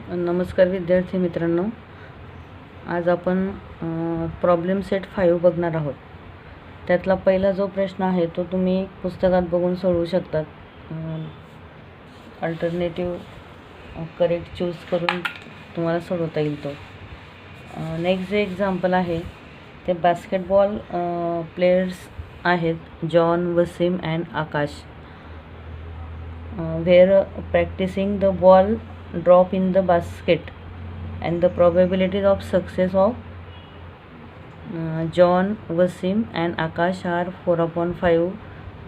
नमस्कार विद्यार्थी मित्रांनो, आज आपण प्रॉब्लेम सेट 5 बघणार आहोत. त्यातला पहिला जो प्रश्न आहे तो तुम्ही पुस्तकात बघून सोडवू शकतात. अल्टरनेटिव्ह करेक्ट चूज करून तुम्हाला सोडवता येईल तो. नेक्स्ट जे एक्झाम्पल आहे ते बास्केटबॉल प्लेयर्स आहेत John, Wasim and Akash. Were practicing the ball drop in the basket and the probabilities of success of John, Wasim and Akash are 4/5,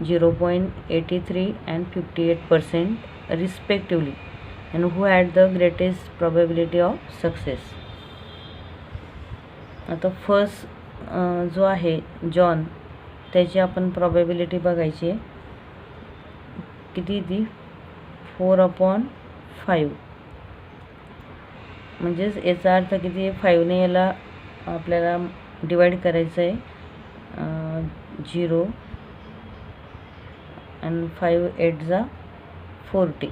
0.83 and 58% respectively, and who had the greatest probability of success. आता first जो आहे John, त्याची आपण probability बघायची आहे. किती ती 4/5, म्हणजेच याचा अर्थ किती 5ने याला आपल्याला डिवाइड करायचं आहे. 0 आणि 5 8 जा 40,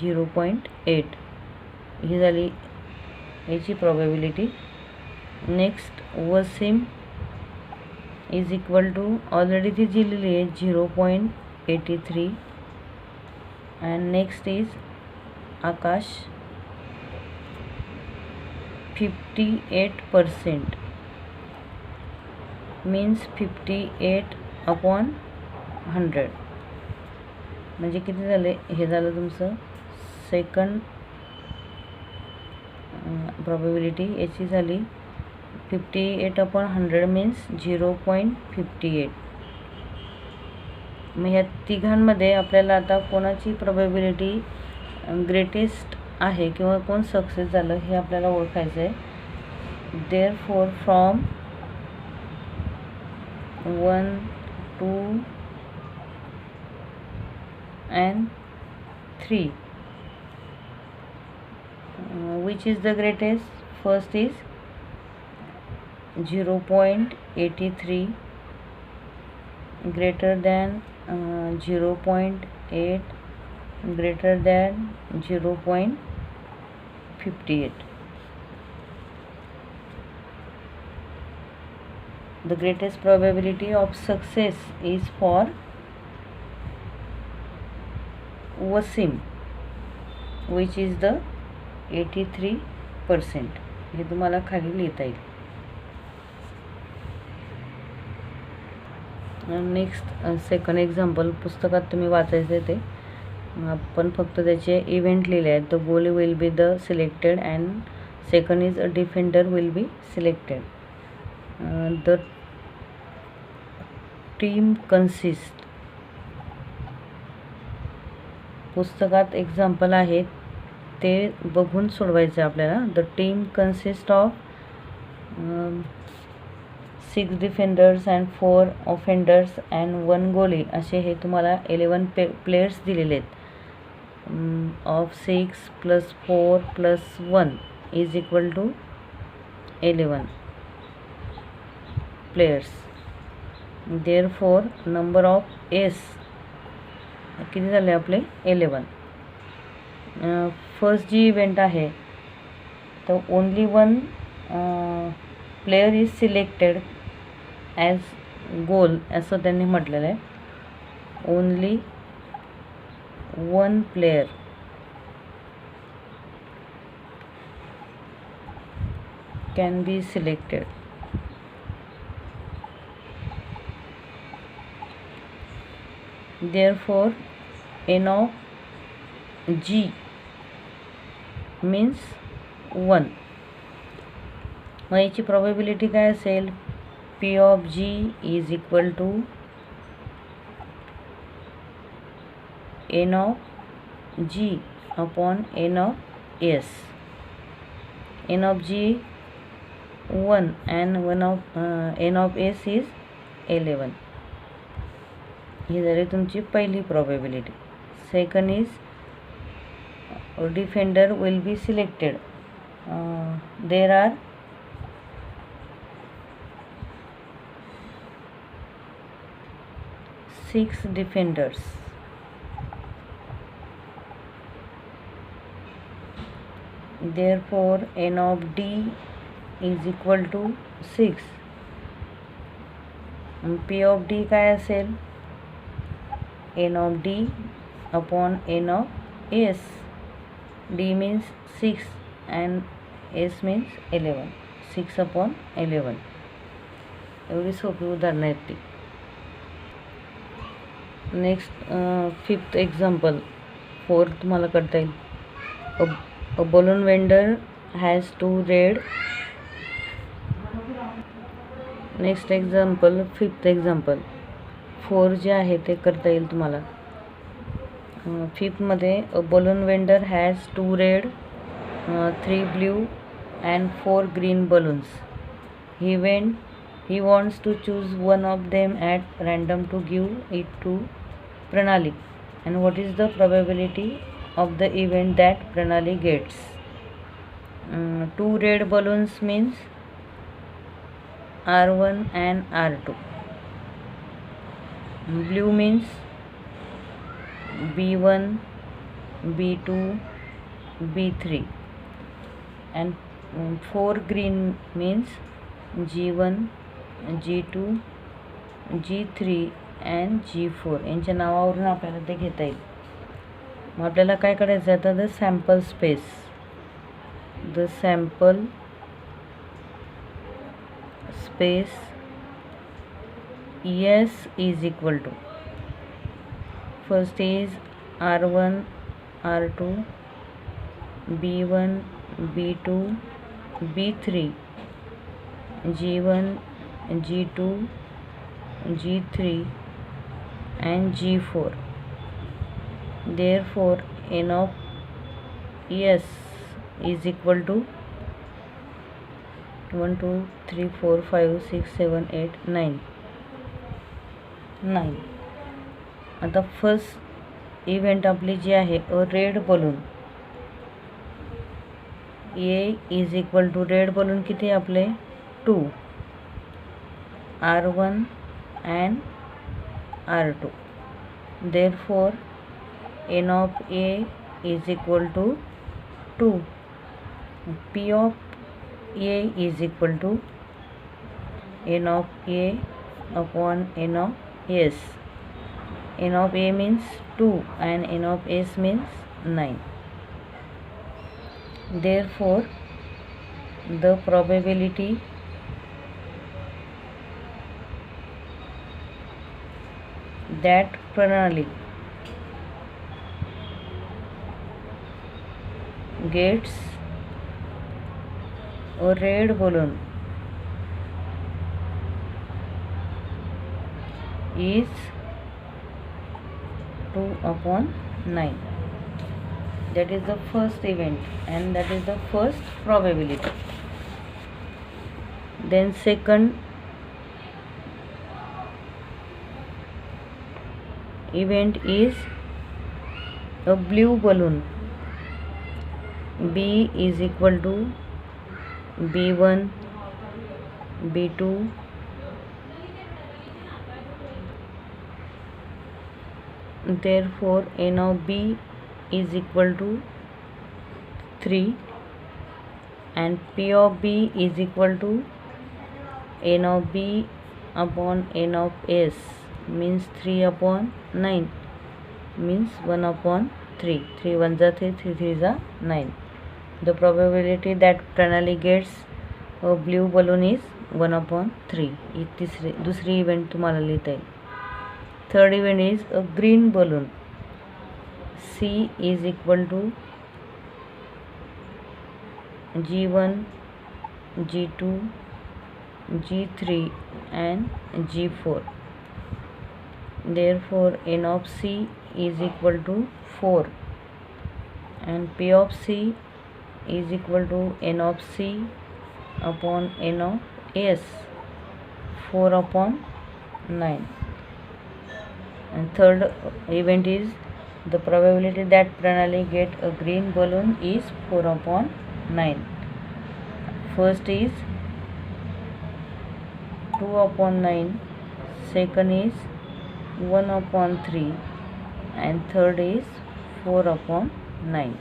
0.8 ही झाली याची probability. Next Wasim is equal to already ती दिलेली आहे 0.83 and next is Akash 58%, means 58/100. म्हणजे किती झाले, हे झालं तुमचं सेकंड प्रॉबॅबिलिटी. याची झाली 58/100 मीन्स 0.58. मग ह्या तिघांमध्ये आपल्याला आता कोणाची प्रॉबॅबिलिटी ग्रेटेस्ट आहे किंवा कोण सक्सेस झालं हे आपल्याला ओळखायचं आहे. Therefore from 1, 2 and 3, which is the greatest? First is 0.83 greater than 0.8 greater than 0.58. The greatest probability of success is for Wasim, which is the 83%. हे तुम्हाला खाली लिहिता येईल. नेक्स्ट सेकंड एक्झाम्पल पुस्तकात तुम्ही वाचायचं ते आपण फक्त त्याचे इव्हेंट लिहिले आहेत. The goal will be the selected and second is a defender will be selected. The team consist, पुस्तकात एक्झाम्पल आहे ते बघून सोडवायचं आहे आपल्याला. The team consist of 6 defenders and 4 offenders and 1 goalie. असे हे तुम्हाला 11 प्लेयर्स दिलेले आहेत. Of 6 + 4 + 1 is equal to 11 players. Therefore number of S किती झाले आपले 11. फर्स्ट जी इव्हेंट आहे तर only 1 player is selected as goal असं त्यांनी म्हटलेलं आहे. Only 1 player can be selected. Therefore n of G means 1. मग याची प्रॉबॅबिलिटी काय असेल? P of G is equal to n of G upon n of S. n of G 1 and n of S is 11. ही झाली तुमची पहिली probability. Second is defender will be selected. There are 6 defenders. therefore n of d is equal to 6. p of d काय असेल, n of d upon n of s. d means 6 and s means 11. 6 upon 11. एवढी सोपी उदाहरणं आहेत ती. Next 5th example 4 तुम्हाला करता येईल. A balloon vendor has 2 red. Next example 5th example 4 जे आहे ते करता येईल तुम्हाला. 5th a balloon vendor has 2 red, 3 blue and 4 green balloons. He wants to choose one of them at random to give it to Pranali. And what is the probability of the event that Pranali gets? 2 red balloons means R1 and R2. Blue means B1, B2, B3. And 4 green means G1, G2, G3 and G4. यांच्या नावावरून आपल्याला ते घेता येईल. मग आपल्याला काय करायचं आहे आता, the sample space. The sample space S is equal to, first is R1, R2, B1, B2, B3, G1, G2, G3 and G4. Therefore n of S is equal to 1 2 3 4 5 6 7 8 9. आता फर्स्ट इव्हेंट आपली जी आहे a red balloon. A is equal to red balloon किती आपले 2, R1 and R2. Therefore n of A is equal to 2. P of A is equal to n of A upon n of S. n of A means 2 and n of S means 9. Therefore the probability that Pranali gets a red balloon is 2 upon 9. That is the first event and that is the first probability. Then second event is a blue balloon. B is equal to B1, B2, therefore n of B is equal to 3 and P of B is equal to n of B upon n of S means 3 upon 9 means 1 upon 3. 3 1 जा 3, 3 3 जा 9. The probability that Pranali gets a blue balloon is 1 upon 3. ही दूसरी event तुम्हाला लिहिता येईल. Third event is a green balloon. C is equal to G1, G2, G3 and G4. Therefore n of C is equal to 4 and P of C is equal to n of C upon n of S, 4 upon 9. And third event is the probability that Pranali get a green balloon is 4 upon 9. First is 2 upon 9, second is 1 upon 3 and third is 4 upon 9.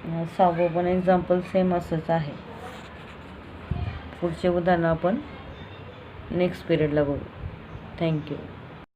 सहावं पण example same असंच आहे. पुढचे उदाहरणं आपण next पिरियडला बघू. Thank you.